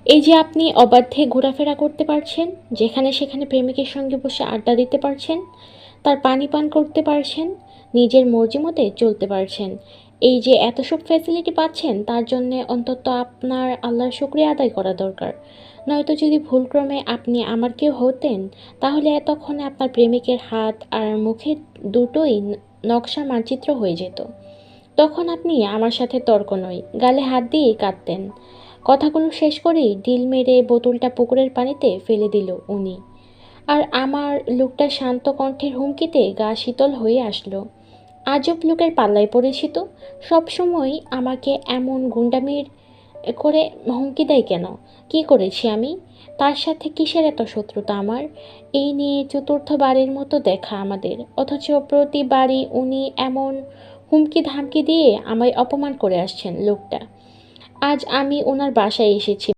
এই যে আপনি অবাধে ঘোরাফেরা করতে পারছেন, যেখানে সেখানে প্রেমিকের সঙ্গে বসে আড্ডা দিতে পারছেন, তার পানি পান করতে পারছেন, নিজের মর্জি মতে চলতে পারছেন। এই যে এত সব ফ্যাসিলিটি পাচ্ছেন, তার জন্যে অন্তত আপনার আল্লাহর শুকরিয়া আদায় করা দরকার। নয়তো যদি ভুলক্রমে আপনি আমার কেউ হতেন, তাহলে এতক্ষণে আপনার প্রেমিকের হাত আর মুখের দুটোই নকশা মানচিত্র হয়ে যেত। তখন আপনি আমার সাথে তর্ক নয়, গালে হাত দিয়ে কাঁদতেন। কথাগুলো শেষ করেই ঢিল মেরে বোতলটা পুকুরের পানিতে ফেলে দিল উনি। আর আমার লোকটা শান্ত কণ্ঠের হুমকিতে গা শীতল হয়ে আসলো। আজব লোকের পাল্লায় পড়েছি তো। সবসময় আমাকে এমন গুন্ডামির করে হুমকি দেয় কেন? কি করেছি আমি? তার সাথে কিসের এত শত্রুতা আমার? এই নিয়ে চতুর্থবারের মতো দেখা আমাদের, অথচ প্রতিবারই উনি এমন হুমকি ধামকি দিয়ে আমায় অপমান করে আসছেন লোকটা। আজ আমি ওনার বাসায় এসেছি।